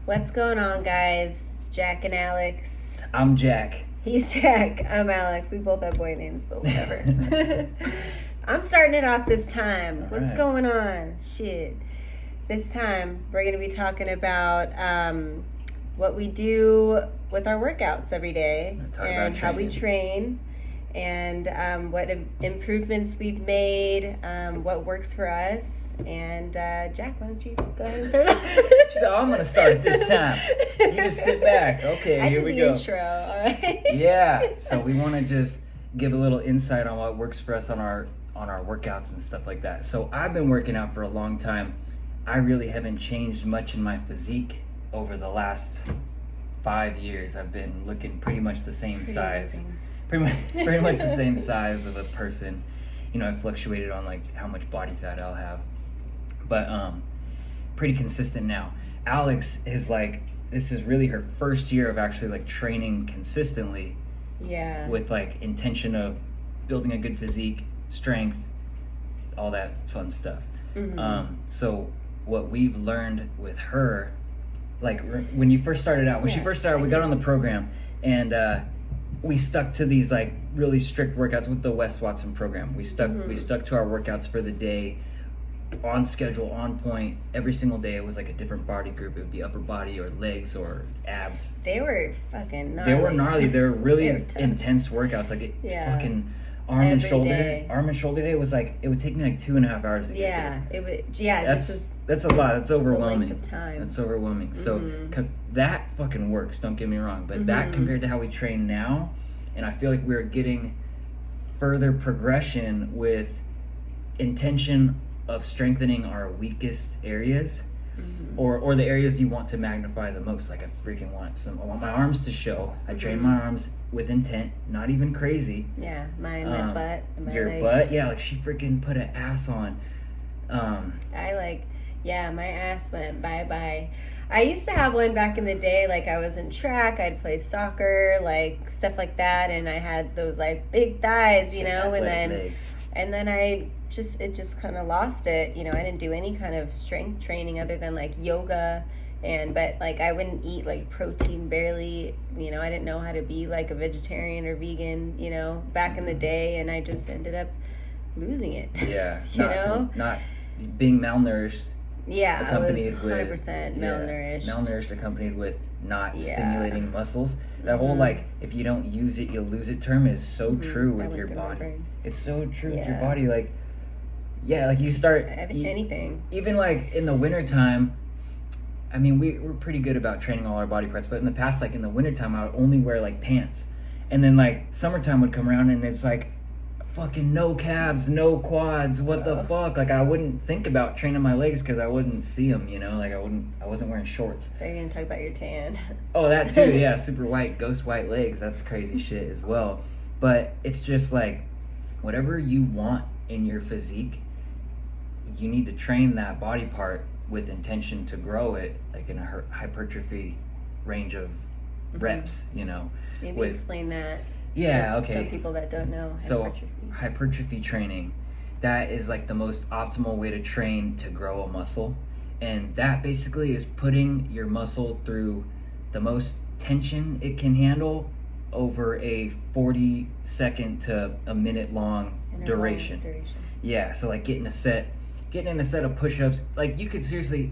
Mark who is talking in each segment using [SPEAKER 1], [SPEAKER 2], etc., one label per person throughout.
[SPEAKER 1] What's going on, guys? Jack and Alex.
[SPEAKER 2] I'm Jack.
[SPEAKER 1] He's Jack. I'm Alex. We both have boy names, but whatever. I'm starting it off this time.
[SPEAKER 2] All
[SPEAKER 1] What's
[SPEAKER 2] right.
[SPEAKER 1] going on? Shit. This time, we're going to be talking about what we do with our workouts every day
[SPEAKER 2] Talk about
[SPEAKER 1] and how we
[SPEAKER 2] training.
[SPEAKER 1] train and what improvements we've made, what works for us. And Jack, why don't you go ahead and start off?
[SPEAKER 2] She said, I'm going to start it this time. You just sit back. Okay,
[SPEAKER 1] I
[SPEAKER 2] here
[SPEAKER 1] did
[SPEAKER 2] we
[SPEAKER 1] the
[SPEAKER 2] go.
[SPEAKER 1] intro, all right?
[SPEAKER 2] Yeah, so we want to just give a little insight on what works for us on our workouts and stuff like that. So I've been working out for a long time. I really haven't changed much in my physique over the last 5 years. I've been looking pretty much the same size.
[SPEAKER 1] Amazing.
[SPEAKER 2] Pretty much the same size of a person. You know, I fluctuated on like how much body fat I'll have, but pretty consistent now. Alex is like, this is really her first year of actually like training consistently
[SPEAKER 1] Yeah.
[SPEAKER 2] with like intention of building a good physique, strength, all that fun stuff.
[SPEAKER 1] Mhm.
[SPEAKER 2] So what we've learned with her, like when you first started out, when she
[SPEAKER 1] Yeah.
[SPEAKER 2] first started, we got on the program and we stuck to these like really strict workouts with the Wes Watson program. We stuck to our workouts for the day, on schedule, on point. Every single day it was like a different body group. It would be upper body or legs or abs.
[SPEAKER 1] They were fucking gnarly.
[SPEAKER 2] They were gnarly. They were really
[SPEAKER 1] They were tough.
[SPEAKER 2] intense workouts. Like
[SPEAKER 1] Yeah.
[SPEAKER 2] fucking arm and
[SPEAKER 1] Every
[SPEAKER 2] shoulder.
[SPEAKER 1] day.
[SPEAKER 2] Arm and shoulder day was like, it would take me like 2.5 hours to get
[SPEAKER 1] Yeah,
[SPEAKER 2] there.
[SPEAKER 1] it would. Yeah,
[SPEAKER 2] That's
[SPEAKER 1] this was
[SPEAKER 2] that's a lot. That's
[SPEAKER 1] the
[SPEAKER 2] overwhelming.
[SPEAKER 1] length of time.
[SPEAKER 2] That's overwhelming. So
[SPEAKER 1] Mhm.
[SPEAKER 2] that fucking works. Don't get me wrong, but that
[SPEAKER 1] Mhm.
[SPEAKER 2] compared to how we train now, and I feel like we're getting further progression with intention of strengthening our weakest areas,
[SPEAKER 1] Mhm.
[SPEAKER 2] or the areas you want to magnify the most. Like I want my arms to show. I train
[SPEAKER 1] Mhm.
[SPEAKER 2] my arms with intent, not even crazy.
[SPEAKER 1] Yeah, my butt and my
[SPEAKER 2] Your
[SPEAKER 1] legs.
[SPEAKER 2] butt, yeah, like she freaking put an ass on.
[SPEAKER 1] My ass went bye-bye. I used to have one back in the day, like I was in track, I'd play soccer, like stuff like that, and I had those like big thighs, you know,
[SPEAKER 2] athletic legs.
[SPEAKER 1] and then it just kind of lost it, you know. I didn't do any kind of strength training other than like yoga, but like I wouldn't eat like protein barely, you know. I didn't know how to be like a vegetarian or vegan, you know, back in the day, and I just ended up losing it.
[SPEAKER 2] Yeah,
[SPEAKER 1] You know?
[SPEAKER 2] not being malnourished.
[SPEAKER 1] Yeah, I was
[SPEAKER 2] Accompanied
[SPEAKER 1] 100%
[SPEAKER 2] with
[SPEAKER 1] malnourished.
[SPEAKER 2] malnourished accompanied with not
[SPEAKER 1] Yeah.
[SPEAKER 2] stimulating muscles. That whole
[SPEAKER 1] Mhm.
[SPEAKER 2] like, if you don't use it, you lose it term is so true
[SPEAKER 1] That
[SPEAKER 2] with
[SPEAKER 1] went
[SPEAKER 2] your
[SPEAKER 1] through my
[SPEAKER 2] body.
[SPEAKER 1] brain.
[SPEAKER 2] It's so true with your
[SPEAKER 1] Yeah.
[SPEAKER 2] body. Like, yeah, like you start
[SPEAKER 1] Anything.
[SPEAKER 2] even like in the wintertime. I mean, we're pretty good about training all our body parts, but in the past, like in the wintertime, I would only wear like pants, and then like summertime would come around and it's like fucking no calves, no quads. What the fuck? Like I wouldn't think about training my legs because I wouldn't see them. You know, like I wasn't wearing shorts.
[SPEAKER 1] They're gonna talk about your tan.
[SPEAKER 2] Oh, that too. Yeah, super white, ghost white legs. That's crazy shit as well. But it's just like whatever you want in your physique, you need to train that body part with intention to grow it, like in a hypertrophy range of reps. You know.
[SPEAKER 1] Maybe
[SPEAKER 2] With-
[SPEAKER 1] explain that.
[SPEAKER 2] Yeah.
[SPEAKER 1] to
[SPEAKER 2] Okay.
[SPEAKER 1] Some people that don't know.
[SPEAKER 2] So
[SPEAKER 1] hypertrophy.
[SPEAKER 2] hypertrophy training, that is like the most optimal way to train to grow a muscle. And that basically is putting your muscle through the most tension it can handle over a 40-second to a minute long
[SPEAKER 1] And a
[SPEAKER 2] duration.
[SPEAKER 1] long duration.
[SPEAKER 2] Yeah, so like getting in a set of push-ups, like you could seriously,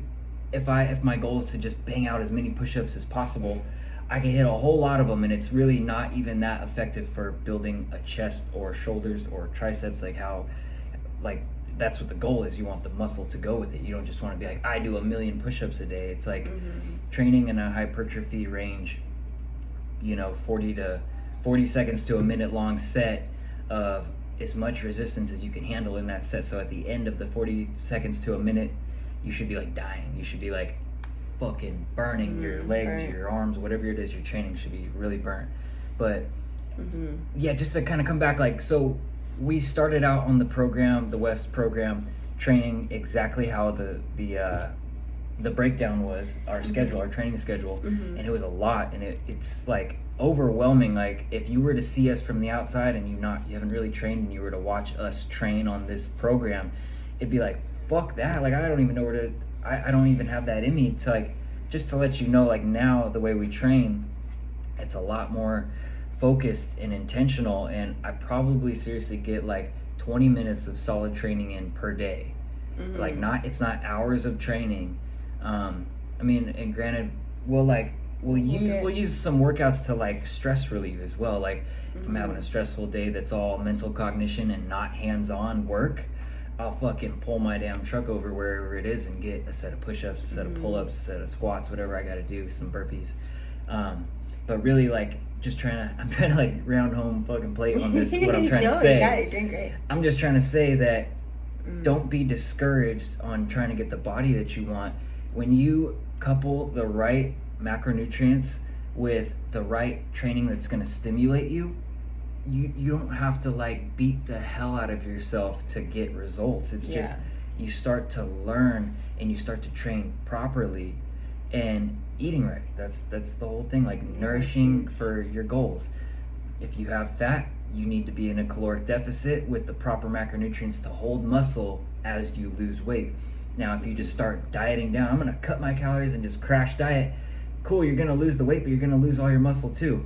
[SPEAKER 2] if my goal is to just bang out as many push-ups as possible, I can hit a whole lot of them, and it's really not even that effective for building a chest or shoulders or triceps. Like that's what the goal is. You want the muscle to go with it. You don't just want to be like, I do 1,000,000 push-ups a day. It's like training in a hypertrophy range, you know, 40 seconds to a minute long set of as much resistance as you can handle in that set. So at the end of the 40 seconds to a minute, you should be like dying. You should be like fucking burning. Your legs,
[SPEAKER 1] burnt.
[SPEAKER 2] your arms, whatever it is you're training should be really burnt. But
[SPEAKER 1] Mm-hmm.
[SPEAKER 2] yeah, just to kind of come back, like, so we started out on the program, the West program, training exactly how the breakdown was, our schedule, our training schedule, and it was a lot, and it's like overwhelming. Like if you were to see us from the outside and you haven't really trained, and you were to watch us train on this program, it'd be like, fuck that, like I don't even know where to, I don't even have that in me to like just to let you know, like now the way we train, it's a lot more focused and intentional, and I probably seriously get like 20 minutes of solid training in per day. Like it's not hours of training. I mean, and granted, we'll use some workouts to like stress relieve as well. Like if I'm having a stressful day that's all mental cognition and not hands-on work, I'll fucking pull my damn truck over wherever it is and get a set of push-ups, a set of pull-ups, a set of squats, whatever I got to do, some burpees. But really, like, I'm trying to like round home fucking plate on this. What I'm trying to say.
[SPEAKER 1] You got it. You're doing great.
[SPEAKER 2] I'm just trying to say that don't be discouraged on trying to get the body that you want. When you couple the right macronutrients with the right training that's going to stimulate you, you don't have to like beat the hell out of yourself to get results. It's just you start to learn and you start to train properly and eating right. That's the whole thing, like nourishing for your goals. If you have fat, you need to be in a caloric deficit with the proper macronutrients to hold muscle as you lose weight. Now, if you just start dieting down, I'm going to cut my calories and just crash diet, cool, you're going to lose the weight, but you're going to lose all your muscle too.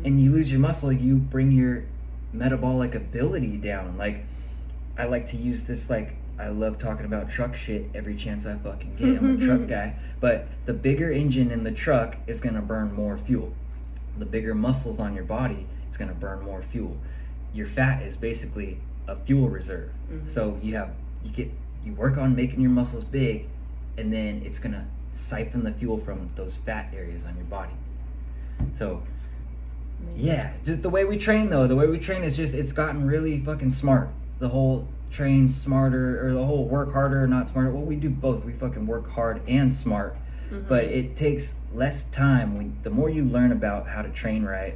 [SPEAKER 2] And you lose your muscle, you bring your metabolic ability down. Like, I like to use this, like, I love talking about truck shit every chance I fucking get. I'm a truck guy. But the bigger engine in the truck is going to burn more fuel. The bigger muscles on your body is going to burn more fuel. Your fat is basically a fuel reserve. So you work on making your muscles big, and then it's going to siphon the fuel from those fat areas on your body. So yeah, just the way we train is just, it's gotten really fucking smart. The whole train smarter, or the whole work harder, not smarter. Well, we do both. We fucking work hard and smart, but it takes less time. The more you learn about how to train right,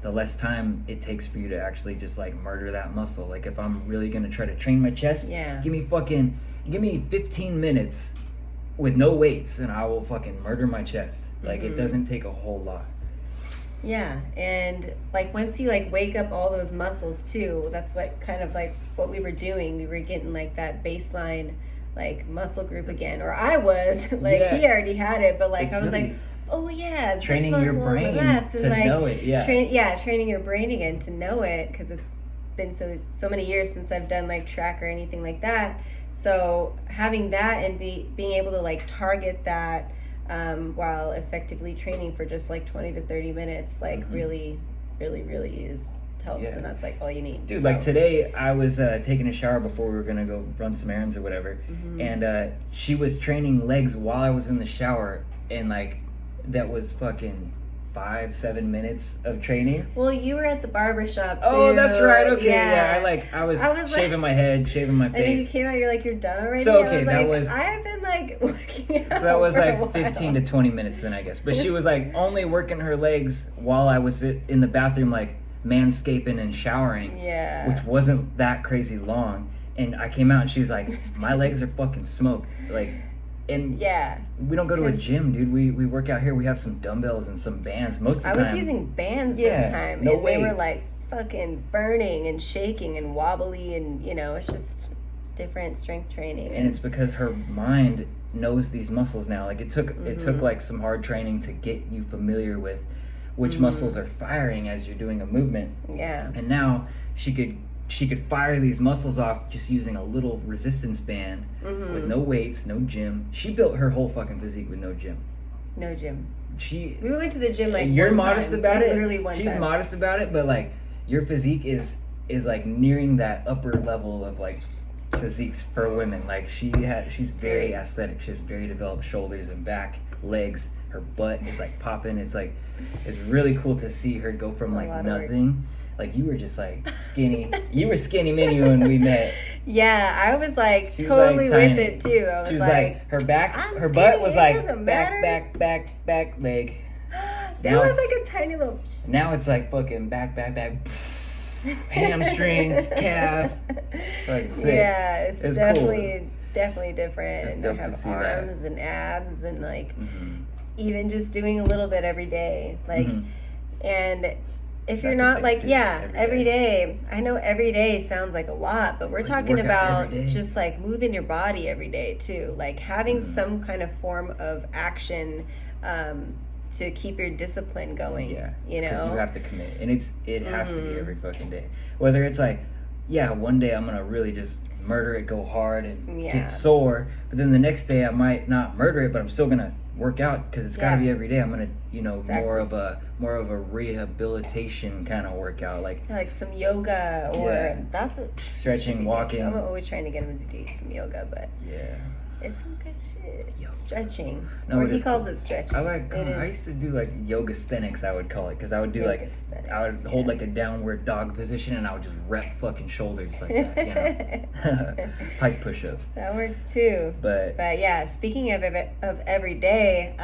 [SPEAKER 2] the less time it takes for you to actually just like murder that muscle. Like if I'm really gonna try to train my chest, give me 15 minutes with no weights and I will fucking murder my chest. Like it doesn't take a whole lot.
[SPEAKER 1] Yeah, and like once you like wake up all those muscles too, that's what kind of like what we were doing. We were getting like that baseline like muscle group again, or I was like he already had it, but like I was really like, oh yeah, this
[SPEAKER 2] training
[SPEAKER 1] muscle
[SPEAKER 2] your brain
[SPEAKER 1] and that,
[SPEAKER 2] to
[SPEAKER 1] like,
[SPEAKER 2] know it.
[SPEAKER 1] Training your brain again to know it, because it's been so many years since I've done like track or anything like that. So having that and being able to like target that while effectively training for just like 20 to 30 minutes, like really helps, and that's like all you need.
[SPEAKER 2] Dude, like today I was taking a shower before we were gonna go run some errands or whatever, and she was training legs while I was in the shower, and like that was fucking 5-7 minutes of training.
[SPEAKER 1] Well, you were at the barbershop too.
[SPEAKER 2] Oh, that's right. Okay, yeah. I was shaving my head, shaving my face.
[SPEAKER 1] And then you came out, you're like, you're done already?
[SPEAKER 2] So, okay,
[SPEAKER 1] I have been like working out.
[SPEAKER 2] So that was like
[SPEAKER 1] for a while.
[SPEAKER 2] 15 to 20 minutes then, I guess. But she was like only working her legs while I was in the bathroom, like manscaping and showering.
[SPEAKER 1] Yeah.
[SPEAKER 2] Which wasn't that crazy long. And I came out and she's like, my legs are fucking smoked. Like, and we don't go to a gym, dude. We work out here. We have some dumbbells and some bands most of the time.
[SPEAKER 1] I was using bands this time.
[SPEAKER 2] No
[SPEAKER 1] and
[SPEAKER 2] weights.
[SPEAKER 1] They were like fucking burning and shaking and wobbly, and you know, it's just different strength training.
[SPEAKER 2] And it's because her mind knows these muscles now. Like it took like some hard training to get you familiar with which muscles are firing as you're doing a movement.
[SPEAKER 1] Yeah.
[SPEAKER 2] And now she could fire these muscles off just using a little resistance band with no weights, no gym. She built her whole fucking physique with no gym.
[SPEAKER 1] No gym.
[SPEAKER 2] We
[SPEAKER 1] went to the gym like
[SPEAKER 2] you're
[SPEAKER 1] one
[SPEAKER 2] modest
[SPEAKER 1] time.
[SPEAKER 2] about it.
[SPEAKER 1] Literally one time.
[SPEAKER 2] She's modest about it, but like your physique is like nearing that upper level of like physiques for women. Like she's very aesthetic. She has very developed shoulders and back, legs. Her butt is like popping. It's really cool to see her go from like nothing. Like you were just like skinny. You were skinny mini when we met.
[SPEAKER 1] Yeah, I was like totally with it too.
[SPEAKER 2] She was like her butt was like back, leg.
[SPEAKER 1] There was like a tiny little.
[SPEAKER 2] Now it's like fucking back, hamstring, calf. Like sick.
[SPEAKER 1] Yeah, it's definitely
[SPEAKER 2] cool.
[SPEAKER 1] Definitely different.
[SPEAKER 2] It's
[SPEAKER 1] and
[SPEAKER 2] dope
[SPEAKER 1] I have
[SPEAKER 2] to see
[SPEAKER 1] arms and abs and like even just doing a little bit every day, like and if you're
[SPEAKER 2] That's a
[SPEAKER 1] not
[SPEAKER 2] thing,
[SPEAKER 1] like,
[SPEAKER 2] too.
[SPEAKER 1] yeah, every day. I know every day sounds like a lot, but we're
[SPEAKER 2] Like,
[SPEAKER 1] talking
[SPEAKER 2] work out
[SPEAKER 1] about
[SPEAKER 2] every day.
[SPEAKER 1] just like moving your body every day too. Like having
[SPEAKER 2] Mhm.
[SPEAKER 1] some kind of form of action to keep your discipline going.
[SPEAKER 2] Yeah,
[SPEAKER 1] You
[SPEAKER 2] because
[SPEAKER 1] know?
[SPEAKER 2] you have to commit, and it has to be
[SPEAKER 1] Mhm.
[SPEAKER 2] every fucking day. Whether it's like, yeah, one day I'm gonna really just murder it, go hard, and
[SPEAKER 1] Yeah.
[SPEAKER 2] get sore, but then the next day I might not murder it, but I'm still gonna work out because it's got to
[SPEAKER 1] Yeah.
[SPEAKER 2] be every day. I'm gonna, more
[SPEAKER 1] Exactly.
[SPEAKER 2] of a rehabilitation kind of workout, like
[SPEAKER 1] Like some yoga or
[SPEAKER 2] Yeah.
[SPEAKER 1] that's what
[SPEAKER 2] stretching, walking.
[SPEAKER 1] I'm always trying to get him to do some yoga, but
[SPEAKER 2] Yeah.
[SPEAKER 1] it's some good shit.
[SPEAKER 2] Yoga.
[SPEAKER 1] Stretching.
[SPEAKER 2] No,
[SPEAKER 1] Or
[SPEAKER 2] it
[SPEAKER 1] he
[SPEAKER 2] is
[SPEAKER 1] calls
[SPEAKER 2] cool.
[SPEAKER 1] it stretching.
[SPEAKER 2] I like.
[SPEAKER 1] It
[SPEAKER 2] I
[SPEAKER 1] is.
[SPEAKER 2] used to do like yoga sthenics. I would call it because I would do like
[SPEAKER 1] Yogasthenics,
[SPEAKER 2] I would hold
[SPEAKER 1] yeah.
[SPEAKER 2] like a downward dog position and I would just rep fucking shoulders like that, pike push-ups.
[SPEAKER 1] That works too.
[SPEAKER 2] But
[SPEAKER 1] But yeah, speaking of every day,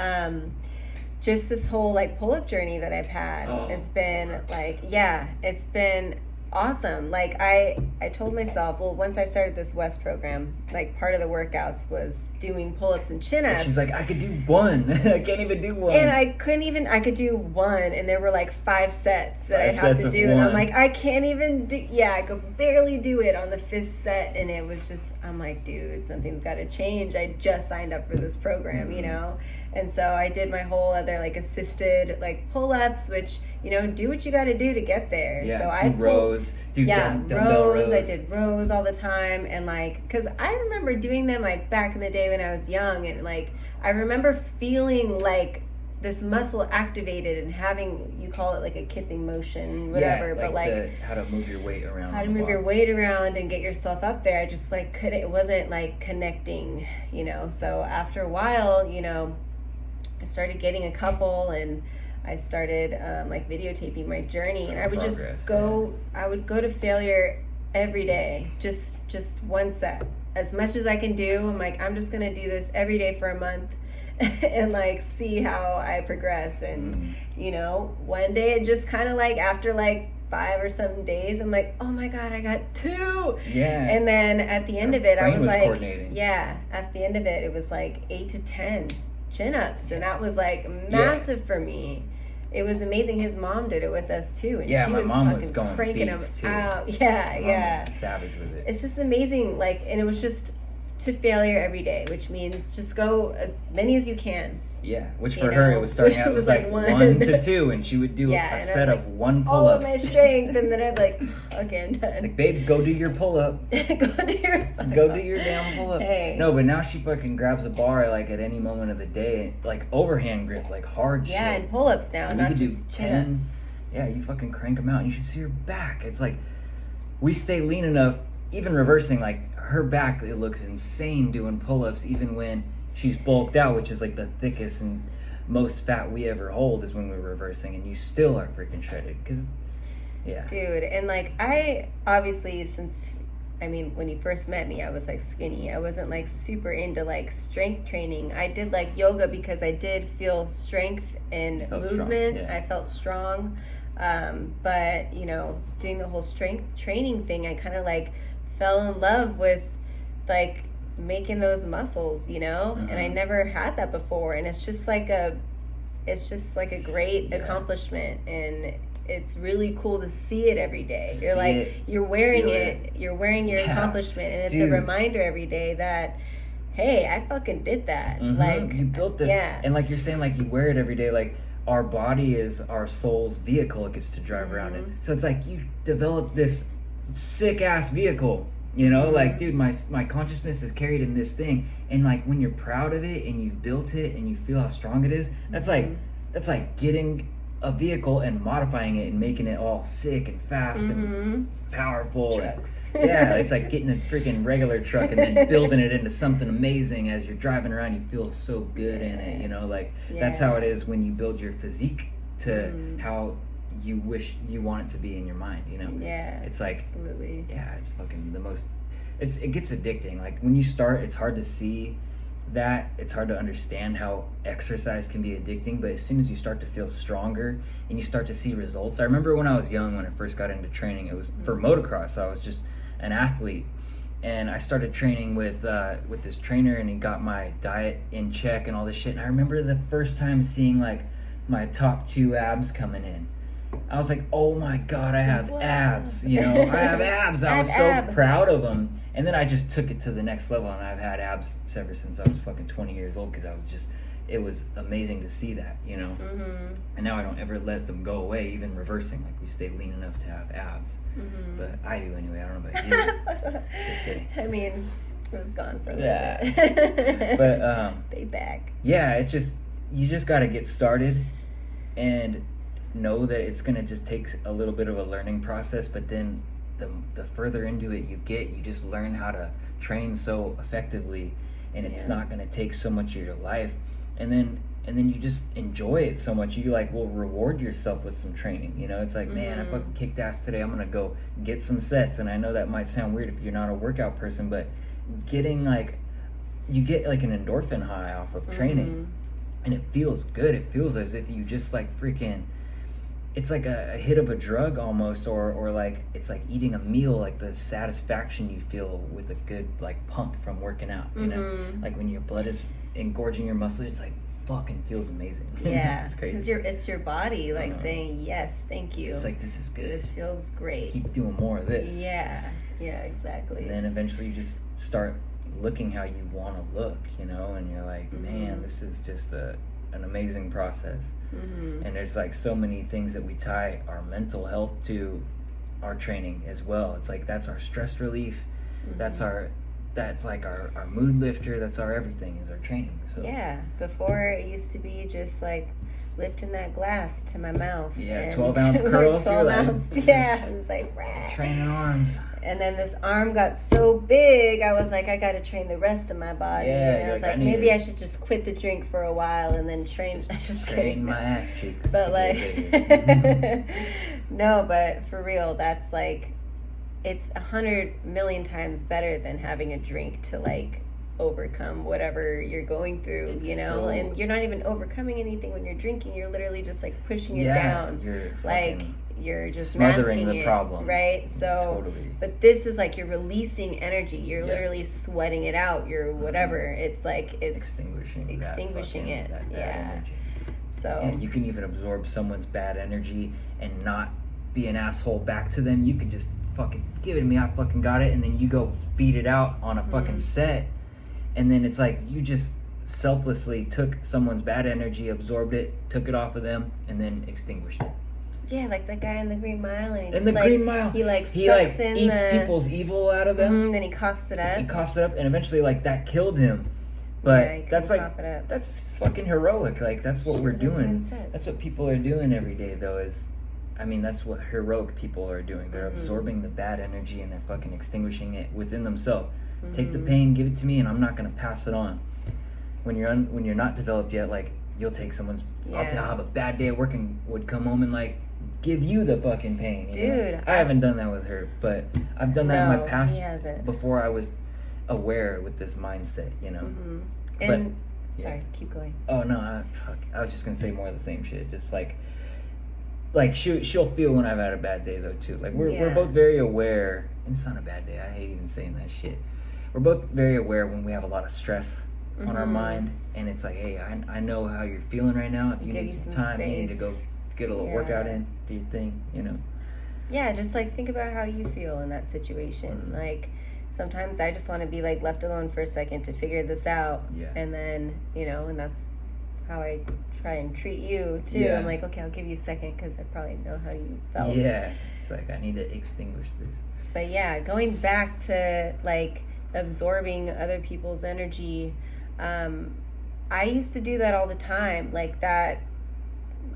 [SPEAKER 1] just this whole like pull up journey that I've had
[SPEAKER 2] Oh,
[SPEAKER 1] has been like, yeah, it's been awesome. Like I told myself, well, once I started this West program, like part of the workouts was doing pull ups and chin ups.
[SPEAKER 2] she's like, I could do one. I can't even do one.
[SPEAKER 1] And I could do one, and there were like 5 sets that I'd
[SPEAKER 2] 5
[SPEAKER 1] have
[SPEAKER 2] sets
[SPEAKER 1] to
[SPEAKER 2] of
[SPEAKER 1] do, and I'm
[SPEAKER 2] one.
[SPEAKER 1] like, I can't even do, yeah, I could barely do it on the 5th set, and it was just, I'm like, dude, something's got to change. I just signed up for this program, you know? And so I did my whole other like assisted like pull-ups, which, do what you got to do to get there.
[SPEAKER 2] Yeah,
[SPEAKER 1] So
[SPEAKER 2] do
[SPEAKER 1] I
[SPEAKER 2] rows, do dumbbell rows.
[SPEAKER 1] I did rows all the time, and like, because I remember doing them like back in the day when I was young, and like I remember feeling like this muscle activated and having, you call it like a kipping motion, whatever,
[SPEAKER 2] Yeah,
[SPEAKER 1] but like
[SPEAKER 2] how to move your weight around.
[SPEAKER 1] how to
[SPEAKER 2] on the
[SPEAKER 1] move your
[SPEAKER 2] bar.
[SPEAKER 1] weight around and get yourself up there. I just like couldn't, it wasn't like connecting, So after a while, I started getting a couple, and I started like videotaping my journey, and I would
[SPEAKER 2] Progress,
[SPEAKER 1] just go. I would go to failure every day, just one set, as much as I can do. I'm like, I'm just gonna do this every day for a month, and like see how I progress. And one day it just kind of like after like 5 or 7 days, I'm like, oh my god, I got 2.
[SPEAKER 2] Yeah.
[SPEAKER 1] And then at the end
[SPEAKER 2] Your
[SPEAKER 1] of it, I
[SPEAKER 2] brain
[SPEAKER 1] was
[SPEAKER 2] was
[SPEAKER 1] like,
[SPEAKER 2] coordinating.
[SPEAKER 1] yeah. At the end of it, it was like 8 to 10 chin-ups, and that was like massive for me. It was amazing. His mom did it with us too, and
[SPEAKER 2] Yeah,
[SPEAKER 1] she
[SPEAKER 2] my
[SPEAKER 1] was
[SPEAKER 2] mom
[SPEAKER 1] fucking
[SPEAKER 2] was going
[SPEAKER 1] cranking them
[SPEAKER 2] beast, too.
[SPEAKER 1] out. Yeah,
[SPEAKER 2] My mom
[SPEAKER 1] yeah.
[SPEAKER 2] was savage with it.
[SPEAKER 1] It's just amazing. Like, and it was just to failure every day, which means just go as many as you can.
[SPEAKER 2] Yeah, which
[SPEAKER 1] You
[SPEAKER 2] for her
[SPEAKER 1] know,
[SPEAKER 2] it was starting
[SPEAKER 1] which
[SPEAKER 2] out, it was like 1 to 2, and she would do
[SPEAKER 1] Yeah,
[SPEAKER 2] a
[SPEAKER 1] and
[SPEAKER 2] set
[SPEAKER 1] I'd
[SPEAKER 2] of 1
[SPEAKER 1] All of
[SPEAKER 2] pull-up.
[SPEAKER 1] my strength, and then I'd like, okay, I'm done.
[SPEAKER 2] Like, babe, go do your pull-up.
[SPEAKER 1] Go do your
[SPEAKER 2] Go do your damn pull-up.
[SPEAKER 1] Hey.
[SPEAKER 2] No, but now she fucking grabs a bar like at any moment of the day, like overhand grip, like hard
[SPEAKER 1] Yeah,
[SPEAKER 2] shit.
[SPEAKER 1] and pull-ups now,
[SPEAKER 2] And you
[SPEAKER 1] not
[SPEAKER 2] could do
[SPEAKER 1] just
[SPEAKER 2] 10.
[SPEAKER 1] chin-ups.
[SPEAKER 2] Yeah, you fucking crank them out, and you should see her back. It's like we stay lean enough, even reversing, like her back, it looks insane doing pull-ups, even when she's bulked out, which is like the thickest and most fat we ever hold is when we're reversing, and you still are freaking shredded. Cause, yeah,
[SPEAKER 1] Dude, and like I obviously, when you first met me, I was like skinny. I wasn't like super into like strength training. I did like yoga because I did feel strength and
[SPEAKER 2] Felt strong,
[SPEAKER 1] movement.
[SPEAKER 2] yeah.
[SPEAKER 1] I felt strong. But doing the whole strength training thing, I kind of like fell in love with like making those muscles, and I never had that before. And it's just like a great accomplishment, and it's really cool to see it every day. You're
[SPEAKER 2] See
[SPEAKER 1] like,
[SPEAKER 2] it,
[SPEAKER 1] you're wearing
[SPEAKER 2] feel
[SPEAKER 1] it, you're wearing your
[SPEAKER 2] Yeah.
[SPEAKER 1] accomplishment, and it's
[SPEAKER 2] Dude.
[SPEAKER 1] a reminder every day that, hey, I fucking did that.
[SPEAKER 2] Mhm.
[SPEAKER 1] Like,
[SPEAKER 2] you built this,
[SPEAKER 1] yeah.
[SPEAKER 2] and like you're saying, like you wear it every day. Like our body is our soul's vehicle. It gets to drive around it. So it's like you develop this sick ass vehicle. Like, dude, my consciousness is carried in this thing, and like when you're proud of it and you've built it and you feel how strong it is, that's like getting a vehicle and modifying it and making it all sick and fast and powerful.
[SPEAKER 1] Trucks.
[SPEAKER 2] Yeah, it's like getting a freaking regular truck and then building it into something amazing. As you're driving around, you feel so good in it. Like that's how it is when you build your physique to how you wish you want it to be in your mind.
[SPEAKER 1] Yeah,
[SPEAKER 2] it's like
[SPEAKER 1] absolutely.
[SPEAKER 2] Yeah, it's fucking the most. It gets addicting. Like when you start, it's hard to see that. It's hard to understand how exercise can be addicting. But as soon as you start to feel stronger and you start to see results, I remember when I was young, when I first got into training, it was for motocross. I was just an athlete, and I started training with this trainer, and he got my diet in check and all this shit. And I remember the first time seeing like my top 2 abs coming in. I was like, oh my God, I have
[SPEAKER 1] Wow.
[SPEAKER 2] abs. You know, I have abs. I was so
[SPEAKER 1] ab.
[SPEAKER 2] proud of them. And then I just took it to the next level, and I've had abs ever since I was fucking 20 years old, because I was just, it was amazing to see that, you know.
[SPEAKER 1] Mm-hmm.
[SPEAKER 2] And now I don't ever let them go away, even reversing. Like, we stay lean enough to have abs.
[SPEAKER 1] Mm-hmm.
[SPEAKER 2] But I do anyway. I don't know about you. Just kidding.
[SPEAKER 1] I mean, it was gone for a
[SPEAKER 2] Yeah.
[SPEAKER 1] little bit.
[SPEAKER 2] But
[SPEAKER 1] they back.
[SPEAKER 2] yeah, it's just, you just got to get started and know that it's going to just take a little bit of a learning process. But then the further into it you get, you just learn how to train so effectively, and it's
[SPEAKER 1] Yeah.
[SPEAKER 2] not going to take so much of your life. And then you just enjoy it so much. You like will reward yourself with some training. You know, it's like, man, I
[SPEAKER 1] Mhm.
[SPEAKER 2] fucking kicked ass today. I'm gonna go get some sets. And I know that might sound weird if you're not a workout person, but getting like, you get like an endorphin high off of training, and it feels good. It feels as if you just like freaking, it's like a hit of a drug almost, or like it's like eating a meal, like the satisfaction you feel with a good like pump from working out, you know,
[SPEAKER 1] Mhm.
[SPEAKER 2] like when your blood is engorging your muscles, it's like fucking feels amazing.
[SPEAKER 1] Yeah,
[SPEAKER 2] It's crazy.
[SPEAKER 1] It's your body like saying yes, thank you.
[SPEAKER 2] It's like, this is good.
[SPEAKER 1] This feels great.
[SPEAKER 2] Keep doing more of this.
[SPEAKER 1] Yeah, exactly.
[SPEAKER 2] And then eventually you just start looking how you want to look, you know, and you're like, man, this is just an amazing process.
[SPEAKER 1] Mm-hmm.
[SPEAKER 2] And there's like so many things that we tie our mental health to our training as well. It's like, that's our stress relief. That's like our mood lifter. That's our everything, is our training. So
[SPEAKER 1] Yeah, before it used to be just like lifting that glass to my mouth.
[SPEAKER 2] Yeah,
[SPEAKER 1] and
[SPEAKER 2] 12-ounce curls, you're
[SPEAKER 1] 12
[SPEAKER 2] like-
[SPEAKER 1] ounce, yeah, I was like, rah.
[SPEAKER 2] training arms.
[SPEAKER 1] And then this arm got so big, I was like, I gotta train the rest of my body.
[SPEAKER 2] Yeah,
[SPEAKER 1] and I was
[SPEAKER 2] like, I
[SPEAKER 1] like,
[SPEAKER 2] need
[SPEAKER 1] maybe
[SPEAKER 2] to-
[SPEAKER 1] I should just quit the drink for a while and then train. Just
[SPEAKER 2] train
[SPEAKER 1] kidding.
[SPEAKER 2] my ass cheeks.
[SPEAKER 1] But
[SPEAKER 2] to
[SPEAKER 1] like,
[SPEAKER 2] get bigger.
[SPEAKER 1] no, but for real, that's like, it's 100 million times better than having a drink to like overcome whatever you're going through,
[SPEAKER 2] It's
[SPEAKER 1] you know.
[SPEAKER 2] so-
[SPEAKER 1] And you're not even overcoming anything when you're drinking. You're literally just like pushing it
[SPEAKER 2] Yeah,
[SPEAKER 1] down,
[SPEAKER 2] you're
[SPEAKER 1] like
[SPEAKER 2] fucking
[SPEAKER 1] you're just
[SPEAKER 2] smothering
[SPEAKER 1] masking
[SPEAKER 2] the
[SPEAKER 1] it,
[SPEAKER 2] problem.
[SPEAKER 1] right? So,
[SPEAKER 2] totally.
[SPEAKER 1] but this is like you're releasing energy. You're
[SPEAKER 2] Yeah.
[SPEAKER 1] literally sweating it out. You're whatever. It's like it's
[SPEAKER 2] extinguishing
[SPEAKER 1] extinguishing
[SPEAKER 2] that
[SPEAKER 1] it,
[SPEAKER 2] fucking, that bad
[SPEAKER 1] yeah.
[SPEAKER 2] energy.
[SPEAKER 1] so.
[SPEAKER 2] And you can even absorb someone's bad energy and not be an asshole back to them. You could just fucking give it to me, I fucking got it, and then you go beat it out on a fucking set, and then it's like you just selflessly took someone's bad energy, absorbed it, took it off of them, and then extinguished it.
[SPEAKER 1] Yeah, like that guy in the Green Mile. And
[SPEAKER 2] In the Green Mile,
[SPEAKER 1] he like
[SPEAKER 2] he
[SPEAKER 1] sucks
[SPEAKER 2] like
[SPEAKER 1] in
[SPEAKER 2] eats
[SPEAKER 1] the,
[SPEAKER 2] people's evil out of them.
[SPEAKER 1] then he coughs it up.
[SPEAKER 2] He coughs it up, and eventually like that killed him.
[SPEAKER 1] Yeah,
[SPEAKER 2] But
[SPEAKER 1] he
[SPEAKER 2] that's
[SPEAKER 1] couldn't
[SPEAKER 2] like,
[SPEAKER 1] cough it up.
[SPEAKER 2] that's fucking heroic. Like, that's what we're doing. That's what people are doing every day, though, is, I mean, that's what heroic people are doing. They're absorbing the bad energy and they're fucking extinguishing it within themselves. Take the pain, give it to me, and I'm not gonna pass it on. When you're not developed yet, like, you'll take someone's, I'll have a bad day at work and would come home and like give you the fucking pain. You know?
[SPEAKER 1] Dude,
[SPEAKER 2] I haven't done that with her, but I've done that in my past
[SPEAKER 1] he hasn't.
[SPEAKER 2] before I was aware with this mindset, you know.
[SPEAKER 1] And
[SPEAKER 2] yeah.
[SPEAKER 1] sorry, keep going.
[SPEAKER 2] Oh no, I was just gonna say more of the same shit. Just like she'll feel when I've had a bad day though too. Like we're both very aware, and it's not a bad day. I hate even saying that shit. We're both very aware when we have a lot of stress on our mind, and it's like, hey, I know how you're feeling right now. If you
[SPEAKER 1] Give
[SPEAKER 2] need
[SPEAKER 1] you
[SPEAKER 2] some
[SPEAKER 1] some
[SPEAKER 2] time, you need to
[SPEAKER 1] space.
[SPEAKER 2] go get a little workout in, do your thing, you know.
[SPEAKER 1] Yeah, just like think about how you feel in that situation. Like sometimes I just want to be like left alone for a second to figure this out.
[SPEAKER 2] Yeah.
[SPEAKER 1] And then, you know, and that's how I try and treat you too.
[SPEAKER 2] Yeah.
[SPEAKER 1] I'm like, okay, I'll give you a second because I probably know how you felt.
[SPEAKER 2] Yeah, it's like, I need to extinguish this.
[SPEAKER 1] But yeah, going back to like absorbing other people's energy, I used to do that all the time. Like that,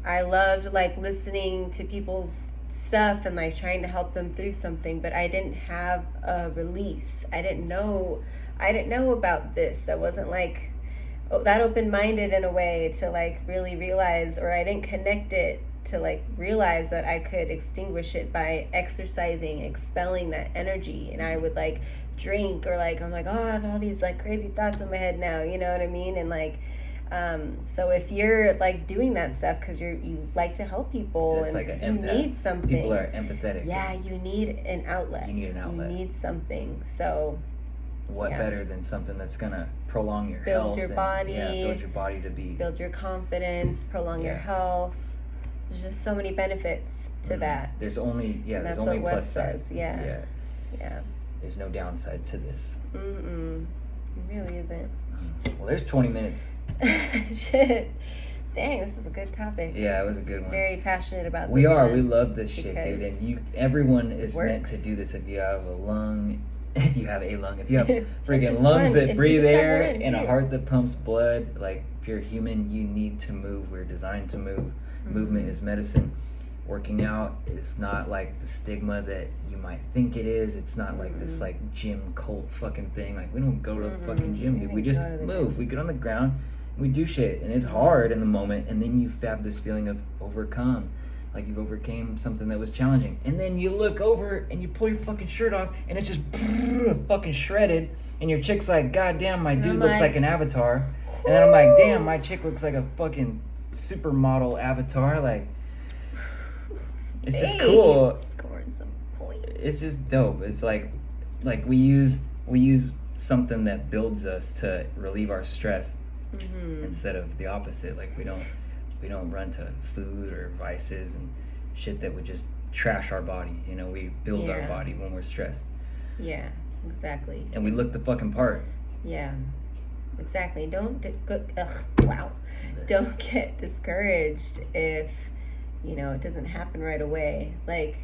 [SPEAKER 1] I loved like listening to people's stuff and like trying to help them through something, but I didn't have a release. I didn't know about this. I wasn't like that open-minded in a way to like really realize, or I didn't connect it to like realize that I could extinguish it by exercising, expelling that energy. And I would like drink, or like I'm like, oh, I have all these like crazy thoughts in my head now, you know what I mean? And like so if you're like doing that stuff because you like to help people,
[SPEAKER 2] It's
[SPEAKER 1] and
[SPEAKER 2] like an
[SPEAKER 1] you
[SPEAKER 2] empath.
[SPEAKER 1] need something,
[SPEAKER 2] People are empathetic.
[SPEAKER 1] yeah, you need an outlet.
[SPEAKER 2] You need an outlet.
[SPEAKER 1] You need something. So
[SPEAKER 2] What
[SPEAKER 1] yeah.
[SPEAKER 2] better than something that's gonna prolong your
[SPEAKER 1] Build
[SPEAKER 2] health?
[SPEAKER 1] your
[SPEAKER 2] and,
[SPEAKER 1] body.
[SPEAKER 2] Yeah, build your body to be.
[SPEAKER 1] build your confidence, prolong your
[SPEAKER 2] Yeah.
[SPEAKER 1] health. There's just so many benefits to that.
[SPEAKER 2] There's only
[SPEAKER 1] And
[SPEAKER 2] there's
[SPEAKER 1] that's
[SPEAKER 2] only
[SPEAKER 1] what
[SPEAKER 2] plus
[SPEAKER 1] Wes
[SPEAKER 2] sides.
[SPEAKER 1] says, yeah. Yeah.
[SPEAKER 2] There's no downside to this.
[SPEAKER 1] Mm-mm. It really isn't.
[SPEAKER 2] Well, there's 20 minutes.
[SPEAKER 1] Shit. Dang, this is a good topic.
[SPEAKER 2] Yeah, it was a good one.
[SPEAKER 1] Very passionate about
[SPEAKER 2] We
[SPEAKER 1] this
[SPEAKER 2] are.
[SPEAKER 1] one
[SPEAKER 2] We love this shit, dude.
[SPEAKER 1] because
[SPEAKER 2] And everyone is meant
[SPEAKER 1] works.
[SPEAKER 2] to do this. If you have a lung, if you have freaking
[SPEAKER 1] Just
[SPEAKER 2] lungs
[SPEAKER 1] one.
[SPEAKER 2] that
[SPEAKER 1] If you
[SPEAKER 2] breathe
[SPEAKER 1] just have
[SPEAKER 2] air
[SPEAKER 1] one,
[SPEAKER 2] and a
[SPEAKER 1] too.
[SPEAKER 2] heart that pumps blood, like if you're human, you need to move. We're designed to move. Movement is medicine. Working out is not like the stigma that you might think it is. It's not like this like gym cult fucking thing. Like we don't go to the fucking gym, dude. We just
[SPEAKER 1] go to the
[SPEAKER 2] move.
[SPEAKER 1] gym.
[SPEAKER 2] We get on the ground. We do shit, and it's hard in the moment, and then you have this feeling of overcome, like you've overcame something that was challenging, and then you look over and you pull your fucking shirt off, and it's just fucking shredded, and your chick's like, God damn, my dude
[SPEAKER 1] I'm
[SPEAKER 2] looks
[SPEAKER 1] like,
[SPEAKER 2] like an avatar, and then I'm like, damn, my chick looks like a fucking supermodel avatar, like, it's just cool.
[SPEAKER 1] Scoring some points.
[SPEAKER 2] It's just dope. It's like we use something that builds us to relieve our stress. Instead of the opposite, like we don't run to food or vices and shit that would just trash our body. You know, we build our
[SPEAKER 1] Yeah.
[SPEAKER 2] body when we're stressed,
[SPEAKER 1] Yeah, exactly.
[SPEAKER 2] and we look the fucking part.
[SPEAKER 1] Yeah, exactly. Don't get discouraged if it doesn't happen right away. Like,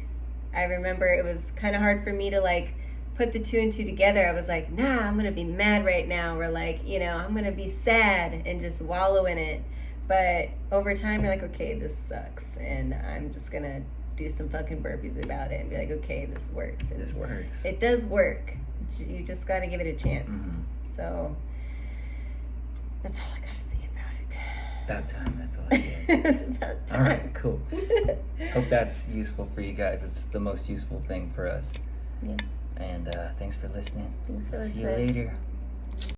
[SPEAKER 1] I remember it was kind of hard for me to like put the 2 and 2 together. I was like, nah, I'm gonna be mad right now, or like, I'm gonna be sad and just wallow in it. But over time you're like, okay, this sucks, and I'm just gonna do some fucking burpees about it and be like, okay, this works. And
[SPEAKER 2] This works.
[SPEAKER 1] it does work. You just gotta give it a chance. So that's all I gotta say about it.
[SPEAKER 2] About time. That's all I get.
[SPEAKER 1] It's about time.
[SPEAKER 2] All right, cool. Hope that's useful for you guys. It's the most useful thing for us.
[SPEAKER 1] Yes.
[SPEAKER 2] And thanks for listening.
[SPEAKER 1] Thanks for
[SPEAKER 2] See you
[SPEAKER 1] listening.
[SPEAKER 2] later.